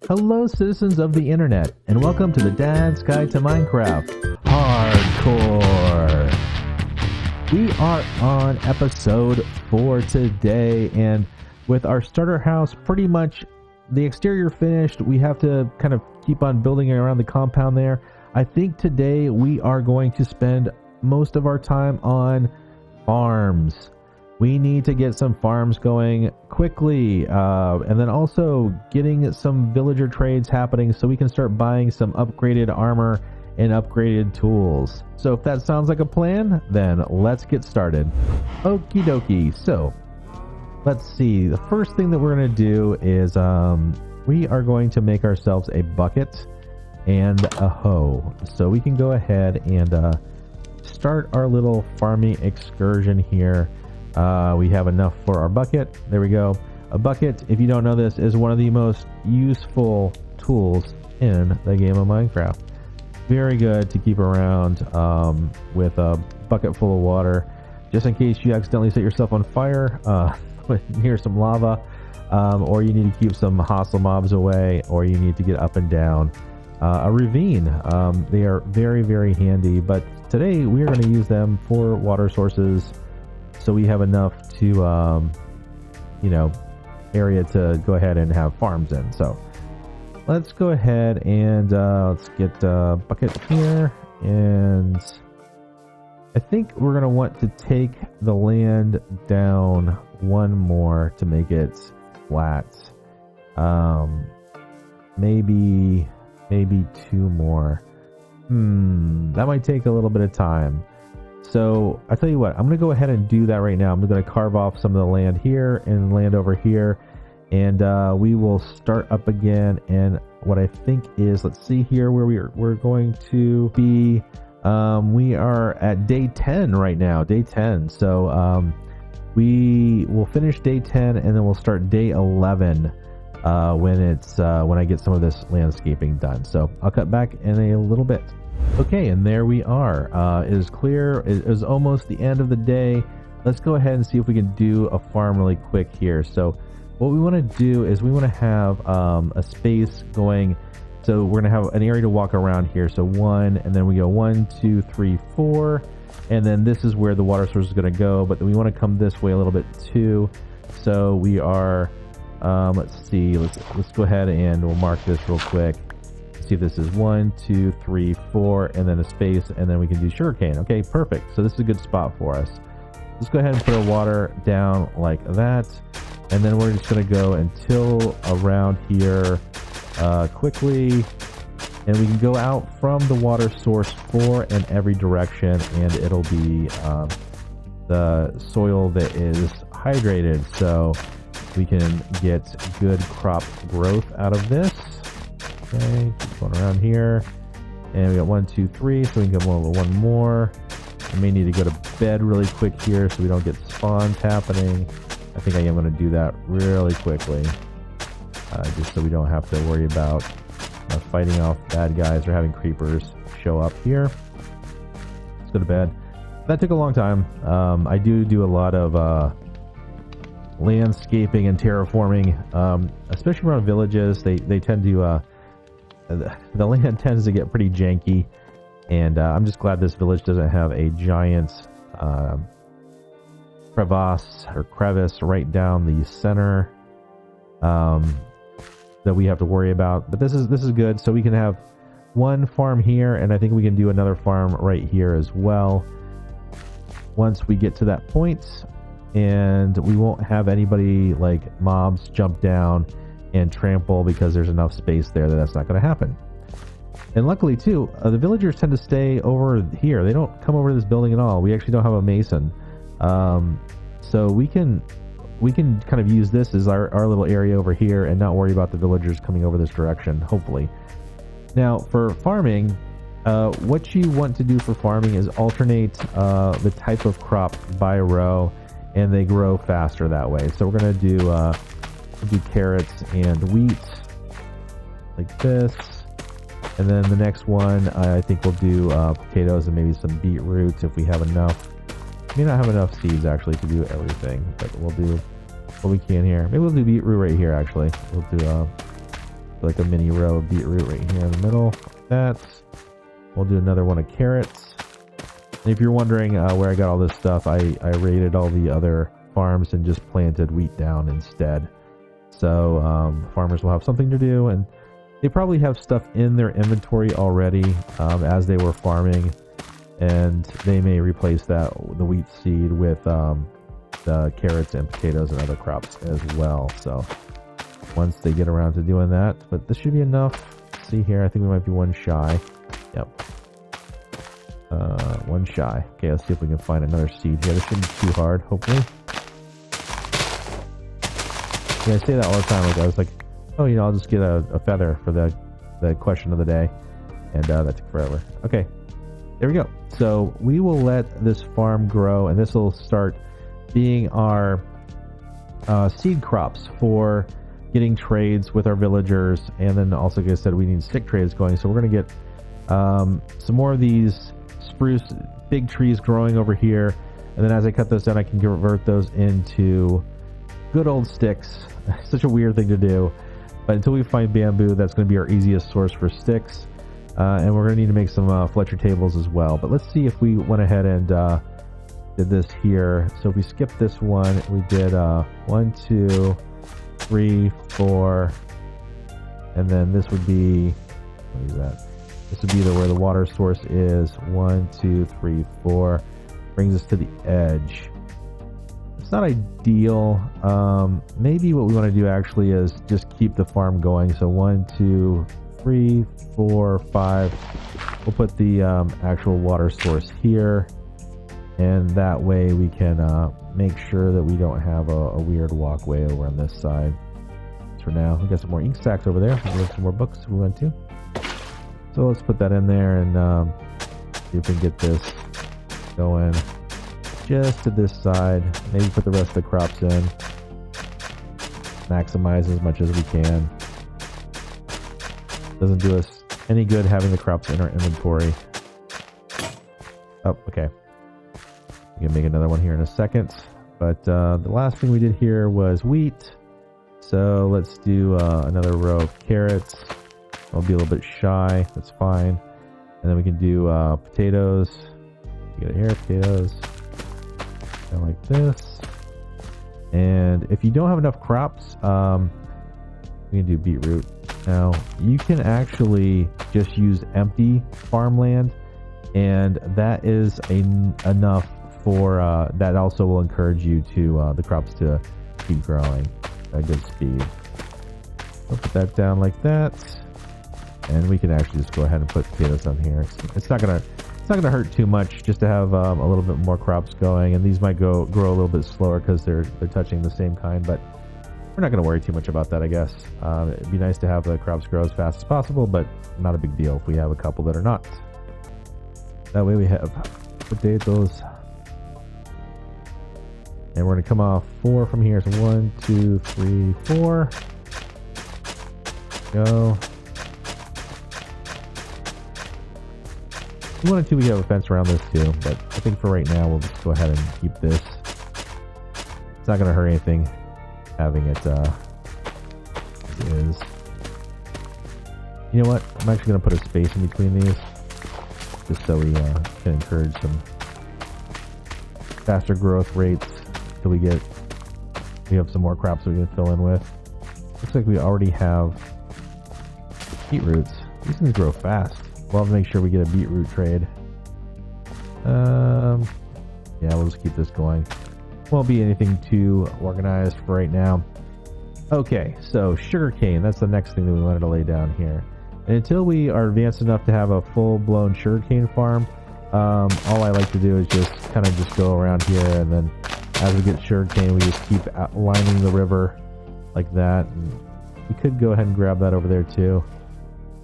Hello, citizens of the internet, and welcome to the Dad's Guide to Minecraft Hardcore. We are on episode 4 today, and with our starter house pretty much the exterior finished, we have to kind of keep on building around the compound there. I think today we are going to spend most of our time on farms. We need to get some farms going quickly, and then also getting some villager trades happening so we can start buying some upgraded armor and upgraded tools. So if that sounds like a plan, then let's get started. Okie dokie. So let's see. The first thing that we're going to do is we are going to make ourselves a bucket and a hoe. So we can go ahead and start our little farming excursion here. We have enough for our bucket. There we go. A bucket, if you don't know this, is one of the most useful tools in the game of Minecraft. Very good to keep around with a bucket full of water, just in case you accidentally set yourself on fire near some lava, or you need to keep some hostile mobs away, or you need to get up and down a ravine. They are very, very handy, but today we are going to use them for water sources, so we have enough to, area to go ahead and have farms in. So let's go ahead and let's get a bucket here. And I think we're going to want to take the land down one more to make it flat. Maybe 2 more. That might take a little bit of time. So I tell you what, I'm going to go ahead and do that right now. I'm going to carve off some of the land here and land over here, and we will start up again. And what I think is, let's see here where we're going to be. We are at day 10 right now, day 10. So we will finish day 10 and then we'll start day 11 when I get some of this landscaping done. So I'll cut back in a little bit. Okay, and there we are. It is clear. It is almost the end of the day. Let's go ahead and see if we can do a farm really quick here. So what we want to do is we want to have a space going. So we're going to have an area to walk around here. So 1, and then we go 1, 2, 3, 4. And then this is where the water source is going to go. But then we want to come this way a little bit too. So we are, let's see. Let's go ahead and we'll mark this real quick. See if this is 1, 2, 3, 4, and then a space, and then we can do sugarcane. Okay, perfect. So this is a good spot for us. Let's go ahead and put our water down like that, and then we're just going to go until around here quickly, and we can go out from the water source 4 in every direction, and it'll be the soil that is hydrated, so we can get good crop growth out of this. Okay, keep going around here, and we got 1, 2, 3, so we can get one more. I may need to go to bed really quick here so we don't get spawns happening. I think I am going to do that really quickly, just so we don't have to worry about fighting off bad guys or having creepers show up here. Let's go to bed. That took a long time. I do a lot of landscaping and terraforming, especially around villages. They tend to the land tends to get pretty janky, and I'm just glad this village doesn't have a giant crevice right down the center that we have to worry about. But this is good. So we can have one farm here, and I think we can do another farm right here as well once we get to that point, and we won't have anybody like mobs jump down and trample because there's enough space there that's not going to happen. And luckily too, the villagers tend to stay over here. They don't come over to this building at all. We actually don't have a mason, so we can kind of use this as our little area over here and not worry about the villagers coming over this direction, hopefully. Now for farming, what you want to do for farming is alternate the type of crop by row, and they grow faster that way. So we're going to do carrots and wheat like this, and then the next one I think we'll do potatoes and maybe some beetroots if we have enough. May not have enough seeds actually to do everything, but we'll do what we can here. Maybe we'll do beetroot right here actually. We'll do like a mini row of beetroot right here in the middle. Like that. We'll do another one of carrots. And if you're wondering where I got all this stuff, I raided all the other farms and just planted wheat down instead. So farmers will have something to do, and they probably have stuff in their inventory already as they were farming, and they may replace the wheat seed with the carrots and potatoes and other crops as well. So once they get around to doing that, but this should be enough. Let's see here, I think we might be one shy. Yep. One shy. Okay, let's see if we can find another seed here. This shouldn't be too hard, hopefully. Yeah, I say that all the time. Like I was like, oh, you know, I'll just get a feather for the question of the day, and that took forever. Okay, there we go. So we will let this farm grow, and this will start being our seed crops for getting trades with our villagers, and then also, like I said, we need stick trades going. So we're gonna get some more of these spruce big trees growing over here, and then as I cut those down, I can convert those into good old sticks. Such a weird thing to do, but until we find bamboo, that's going to be our easiest source for sticks, and we're going to need to make some Fletcher tables as well. But let's see if we went ahead and did this here. So if we skip this one, we did 1, 2, 3, 4, and then this would be, what is that? This would be where the water source is. 1, 2, 3, 4. Brings us to the edge. It's not ideal. Maybe what we want to do actually is just keep the farm going. So 1, 2, 3, 4, 5. We'll put the actual water source here, and that way we can make sure that we don't have a weird walkway over on this side. So for now, we got some more ink sacks over there. We have some more books we went to. So let's put that in there and see if we can get this going just to this side. Maybe put the rest of the crops in. Maximize as much as we can. Doesn't do us any good having the crops in our inventory. Oh, okay. We can make another one here in a second. But the last thing we did here was wheat. So let's do another row of carrots. I'll be a little bit shy. That's fine. And then we can do potatoes. Get it here, potatoes. Kind of like this. And if you don't have enough crops, we can do beetroot. Now, you can actually just use empty farmland, and that is enough for, that also will encourage you to, the crops to keep growing at a good speed. I'll put that down like that. And we can actually just go ahead and put potatoes on here. It's not gonna hurt too much just to have a little bit more crops going, and these might grow a little bit slower because they're touching the same kind, but we're not gonna worry too much about that, I guess. It'd be nice to have the crops grow as fast as possible, but not a big deal if we have a couple that are not. That way we have potatoes, and we're gonna come off 4 from here. So 1, 2, 3, 4. Go. If we wanted to, we have a fence around this too, but I think for right now, we'll just go ahead and keep this. It's not going to hurt anything having it as is. You know what? I'm actually going to put a space in between these, just so we can encourage some faster growth rates till we have some more crops that we can fill in with. Looks like we already have beetroots. These things grow fast. We'll have to make sure we get a beetroot trade. Yeah, we'll just keep this going. Won't be anything too organized for right now. Okay, so sugarcane. That's the next thing that we wanted to lay down here. And until we are advanced enough to have a full-blown sugarcane farm, all I like to do is just kind of just go around here, and then as we get sugarcane, we just keep lining the river like that. And we could go ahead and grab that over there too.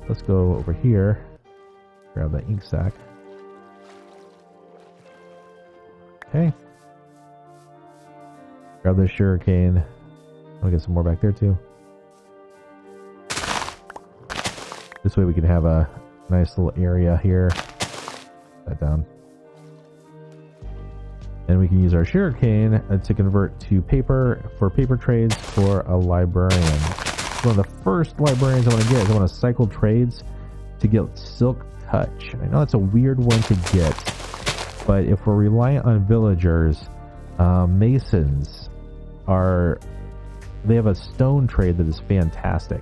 Let's go over here. Grab that ink sac. Okay. Grab this sugarcane. I'll get some more back there too. This way we can have a nice little area here. Put that down. And we can use our sugarcane to convert to paper for paper trades for a librarian. one of the first librarians I want to get is I want to cycle trades to get Silk Touch. I know that's a weird one to get, but if we're reliant on villagers, masons they have a stone trade that is fantastic.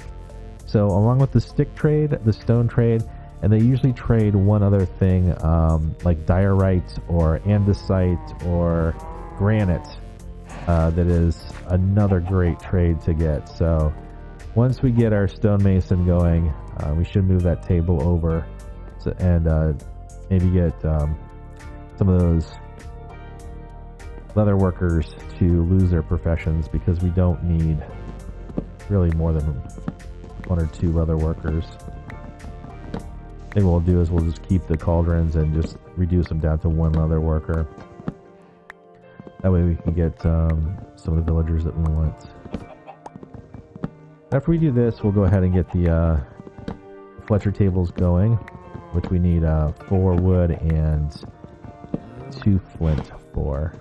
So along with the stick trade, the stone trade, and they usually trade one other thing, like diorite or andesite or granite. That is another great trade to get. So once we get our stonemason going, we should move that table over and maybe get some of those leather workers to lose their professions, because we don't need really more than 1 or 2 leather workers. I think what we'll do is we'll just keep the cauldrons and just reduce them down to 1 leather worker. That way we can get some of the villagers that we want. After we do this, we'll go ahead and get the Fletcher tables going, which we need 4 wood and 2 flint for.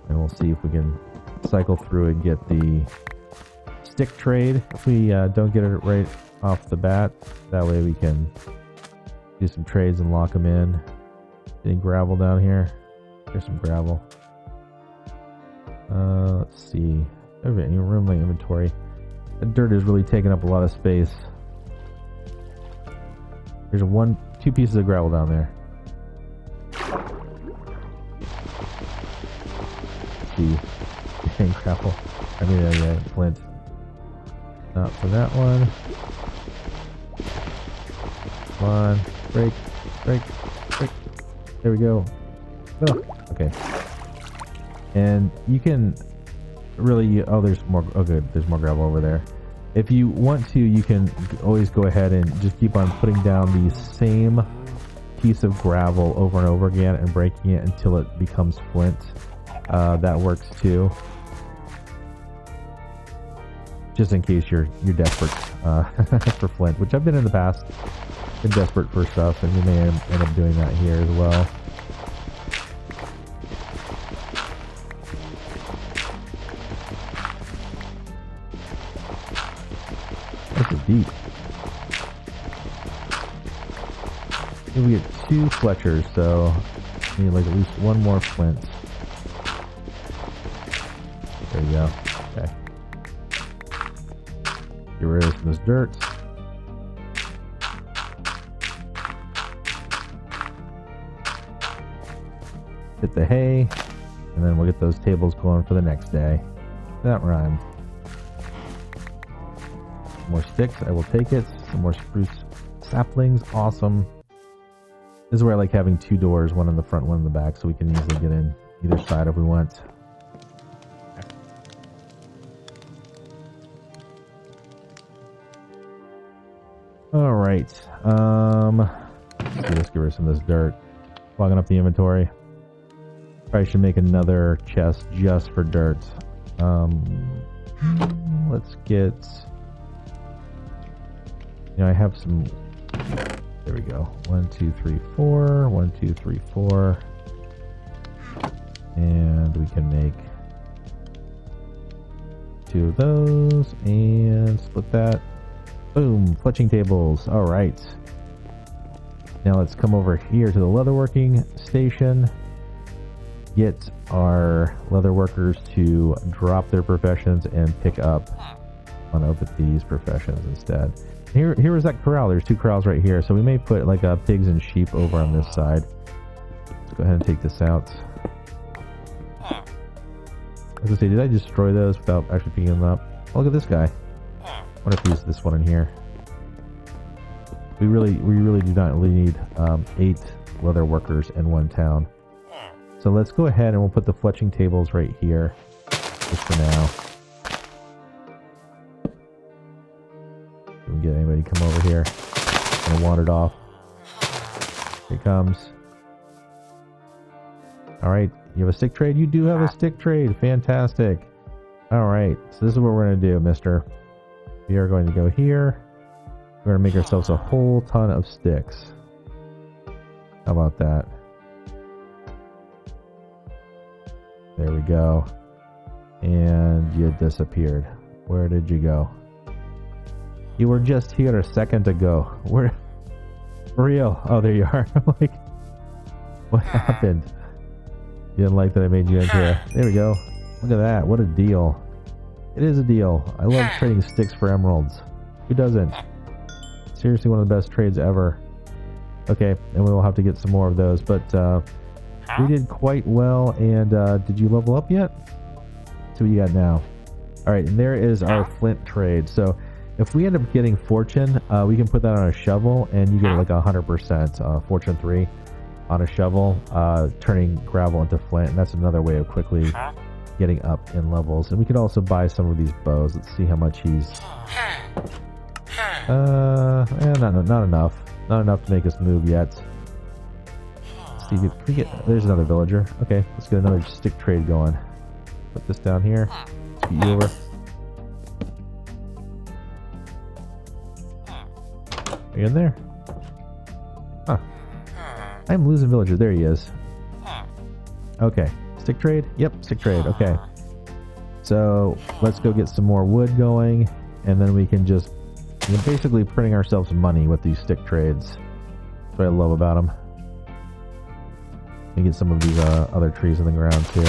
And we'll see if we can cycle through and get the stick trade. If we don't get it right off the bat, that way we can do some trades and lock them in. Any gravel down here? There's some gravel. Let's see. I have any room in my inventory. The dirt is really taking up a lot of space. There's 2 pieces of gravel down there. Let's see. Gravel. I mean, yeah, flint. Not for that one. Come on. Break. Break. Break. There we go. Oh, okay. And you can really... Oh, there's more... Oh, good. There's more gravel over there. If you want to, you can always go ahead and just keep on putting down the same piece of gravel over and over again and breaking it until it becomes flint. That works too. Just in case you're desperate for flint, which I've been in the past. Been desperate for stuff, and you may end up doing that here as well. Deep. We get 2 Fletchers, so we need like at least 1 more flint. There you go. Okay. Get rid of some of this dirt. Hit the hay, and then we'll get those tables going for the next day. That rhymed. More sticks, I will take it. Some more spruce saplings, awesome. This is where I like having 2 doors, one in the front, one in the back, so we can easily get in either side if we want. Alright, let's get rid of some of this dirt. Clogging up the inventory. Probably should make another chest just for dirt. Let's get... I have some... There we go. 1, 2, 3, 4. 1, 2, 3, 4. And we can make 2 of those and split that. Boom! Fletching tables. Alright. Now let's come over here to the leatherworking station. Get our leather workers to drop their professions and pick up one of these professions instead. Here is that corral. There's 2 corrals right here, so we may put like pigs and sheep over on this side. Let's go ahead and take this out. I was gonna say, did I destroy those without actually picking them up? Oh, look at this guy. I wonder if there's this one in here. We really do not really need 8 leather workers in 1 town. So let's go ahead and we'll put the fletching tables right here, just for now. Get anybody to come over here and wandered off. Here he comes. Alright, you have a stick trade? You do have a stick trade. Fantastic. Alright, so this is what we're going to do, mister. We are going to go here. We're going to make ourselves a whole ton of sticks. How about that? There we go. And you disappeared. Where did you go? You were just here a second ago. Where? For real? Oh, there you are. I'm like, what happened? You didn't like that I made you into a... There we go. Look at that. What a deal. It is a deal. I love trading sticks for emeralds. Who doesn't? Seriously, one of the best trades ever. Okay, and we'll have to get some more of those. But we did quite well. And did you level up yet? Let's see what you got now. Alright, and there is our flint trade. So if we end up getting fortune, we can put that on a shovel, and you get like 100% fortune 3 on a shovel, turning gravel into flint. And that's another way of quickly getting up in levels. And we could also buy some of these bows. Let's see how much he's... not enough. Not enough to make us move yet. Let's see, can we get... There's another villager. Okay, let's get another stick trade going. Put this down here. Let's get you over. Are you in there? Huh. I'm losing villager. There he is. Okay. Stick trade? Yep, stick trade. Okay. So let's go get some more wood going, and then we can just basically printing ourselves money with these stick trades. That's what I love about them. We get some of these other trees in the ground too.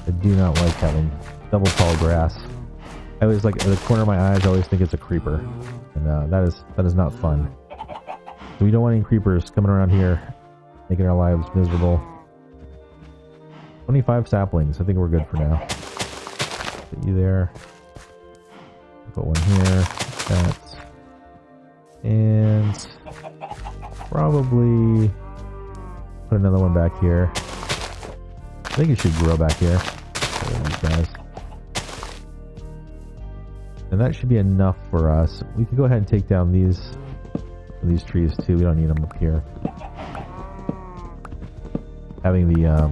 I do not like having double tall grass. I always like, at the corner of my eyes, I always think it's a creeper. And that is not fun. So we don't want any creepers coming around here, making our lives miserable. 25 saplings. I think we're good for now. Put you there. Put one here. That. And probably put another one back here. I think it should grow back here. These guys. And that should be enough for us. We can go ahead and take down these trees too. We don't need them up here. Having the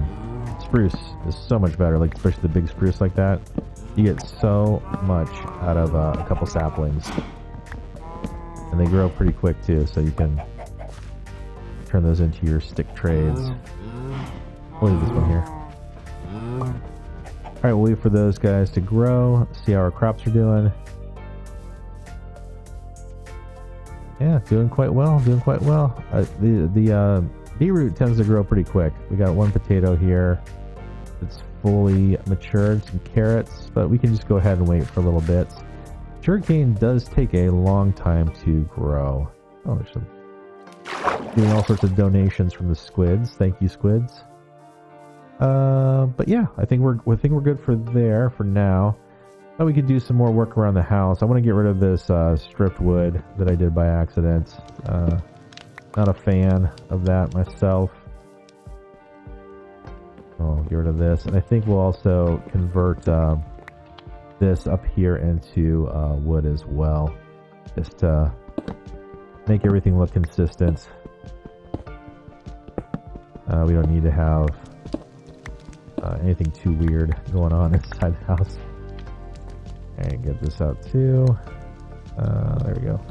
spruce is so much better, like especially the big spruce like that. You get so much out of a couple saplings. And they grow pretty quick too, so you can turn those into your stick trades. We'll leave this one here. Alright, we'll wait for those guys to grow, see how our crops are doing. Yeah, doing quite well, doing quite well. The beetroot tends to grow pretty quick. We got one potato here that's fully matured, some carrots, but we can just go ahead and wait for a little bit. Sugarcane does take a long time to grow. Oh, there's some... Doing all sorts of donations from the squids. Thank you, squids. But yeah, I think we're good for there for now. Thought we could do some more work around the house. I want to get rid of this stripped wood that I did by accident. Not a fan of that myself. I'll get rid of this, and I think we'll also convert this up here into wood as well, just to make everything look consistent. We don't need to have anything too weird going on inside the house. And get this out too. There we go.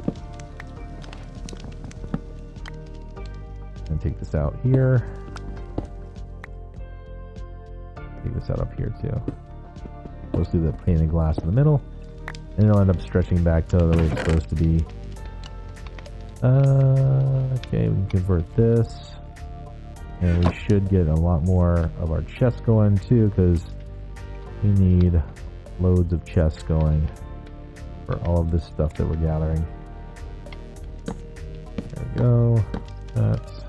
And take this out here. Take this out up here too. Let's do the pane of glass in the middle. And it'll end up stretching back to the way it's supposed to be. Okay, we can convert this. And we should get a lot more of our chests going too, because we need loads of chests going for all of this stuff that we're gathering. There we go. That's...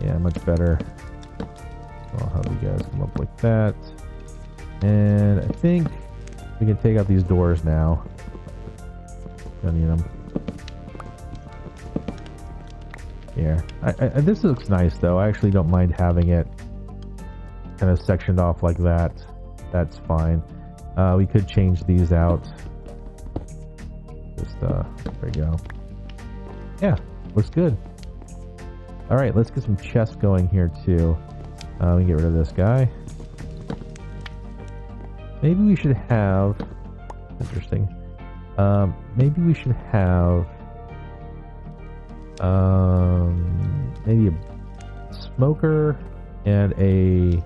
Yeah, much better. I'll have you guys come up like that. And I think we can take out these doors now. Don't need them. Here. This looks nice though. I actually don't mind having it kind of sectioned off like that. That's fine. We could change these out. Just there we go. Yeah, looks good. Alright, let's get some chests going here too. We can get rid of this guy. Maybe we should have... Interesting. Maybe we should have... maybe a smoker and a,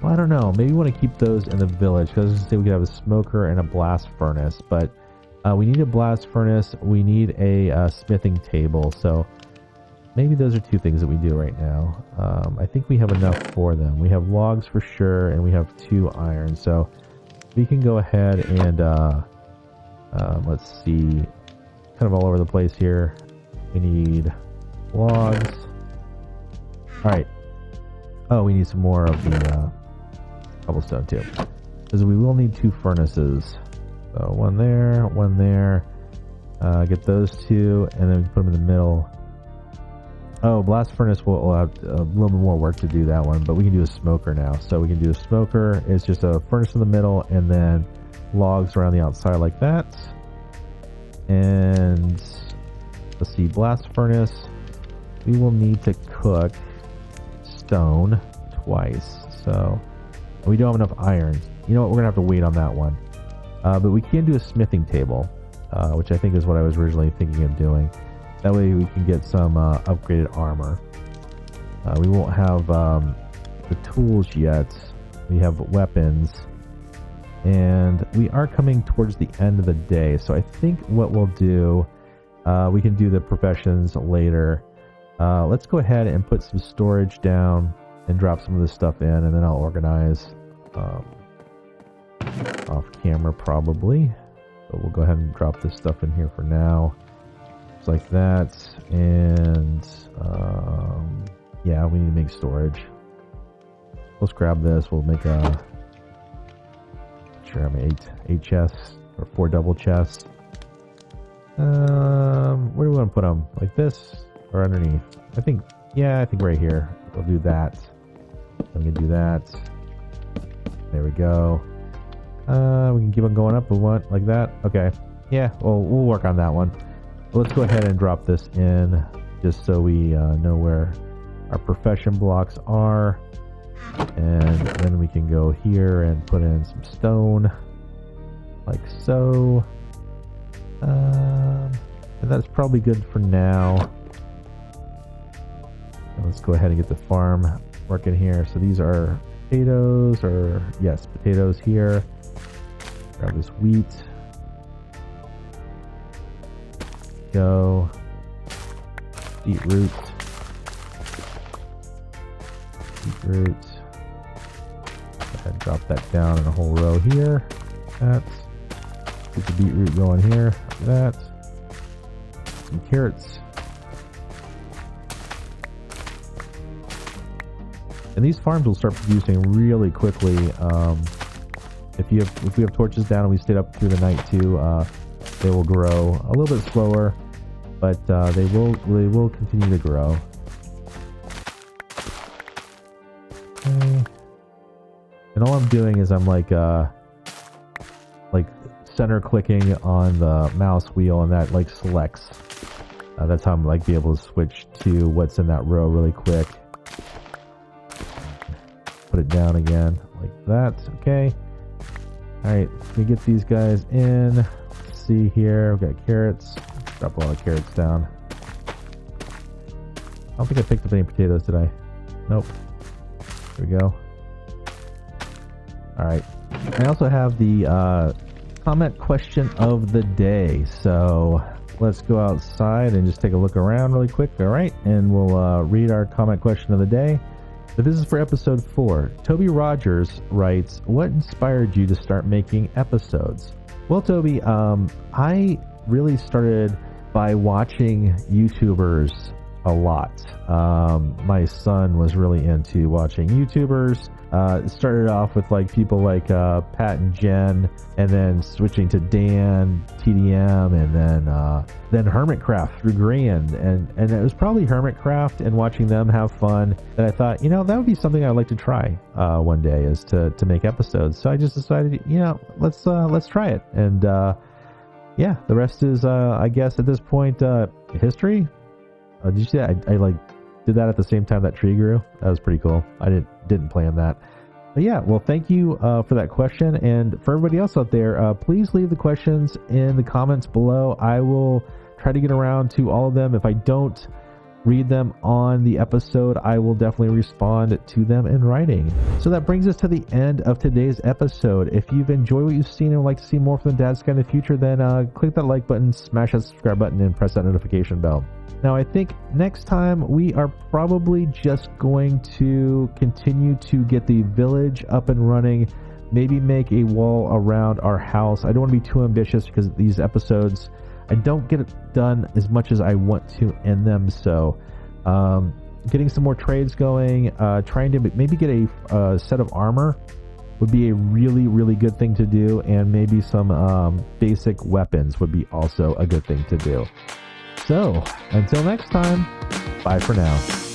well, I don't know, maybe we want to keep those in the village, because I was going to say we could have a smoker and a blast furnace, but we need a blast furnace, we need a smithing table, so maybe those are two things that we do right now. I think we have enough for them. We have logs for sure, and we have 2 iron, so we can go ahead and let's see, kind of all over the place here. We need logs. Alright. Oh, we need some more of the cobblestone too, because we will need 2 furnaces. So one there, get those 2, and then put them in the middle. Oh, blast furnace will have a little bit more work to do that one, but we can do a smoker now. So we can do a smoker. It's just a furnace in the middle, and then logs around the outside like that. And let's see, blast furnace. We will need to cook stone twice. So we don't have enough iron. You know what? We're gonna have to wait on that one. But we can do a smithing table, which I think is what I was originally thinking of doing. That way we can get some upgraded armor. We won't have the tools yet. We have weapons. And we are coming towards the end of the day. So I think what we'll do, we can do the professions later. Let's go ahead and put some storage down and drop some of this stuff in, and then I'll organize off camera probably. So we'll go ahead and drop this stuff in here for now. Just like that. And yeah, we need to make storage. Let's grab this. We'll make a, sure, I mean eight chests or 4 double chests. Where do we want to put them? Like this or underneath? I think right here. We'll do that. I'm gonna do that. There we go. We can keep on going up if we want, like that. Okay. Yeah, well, we'll work on that one. But let's go ahead and drop this in just so we know where our profession blocks are. And then we can go here and put in some stone, like so. And that's probably good for now. And let's go ahead and get the farm working here. So these are potatoes, or yes, potatoes here. Grab this wheat. Go. Beetroot. Beetroot. Go ahead and drop that down in a whole row here. That's. Get the beetroot going here. Like that. Some carrots. And these farms will start producing really quickly. If we have torches down and we stayed up through the night too, they will grow a little bit slower, but they will continue to grow. Okay. And all I'm doing is I'm like center clicking on the mouse wheel, and that like selects. That's how I'm like be able to switch to what's in that row really quick. Put it down again like that. Okay. All right, let me get these guys in. Let's see here. We've got carrots. Drop a lot of carrots down. I don't think I picked up any potatoes, did I? Nope. Here we go. All right. I also have the comment question of the day. So let's go outside and just take a look around really quick. All right, and we'll read our comment question of the day. So this is for episode 4. Toby Rogers writes, what inspired you to start making episodes? Well, Toby, I really started by watching YouTubers a lot. My son was really into watching YouTubers. It started off with like people like Pat and Jen, and then switching to Dan, TDM, and then Hermitcraft through Grand, and it was probably Hermitcraft and watching them have fun that I thought, you know, that would be something I'd like to try one day, is to make episodes. So I just decided, you know, let's try it, and yeah, the rest is I guess at this point history. Did you see that? I like did that at the same time that tree grew. That was pretty cool. I didn't plan that. But yeah, well, thank you for that question. And for everybody else out there, please leave the questions in the comments below. I will try to get around to all of them. If I don't read them on the episode, I will definitely respond to them in writing. So that brings us to the end of today's episode. If you've enjoyed what you've seen and would like to see more from the Dad's Guide in the future, then click that like button, smash that subscribe button, and press that notification bell. Now, I think next time we are probably just going to continue to get the village up and running, maybe make a wall around our house. I don't want to be too ambitious because these episodes, I don't get it done as much as I want to in them. So getting some more trades going, trying to maybe get a set of armor would be a really, really good thing to do. And maybe some basic weapons would be also a good thing to do. So until next time, bye for now.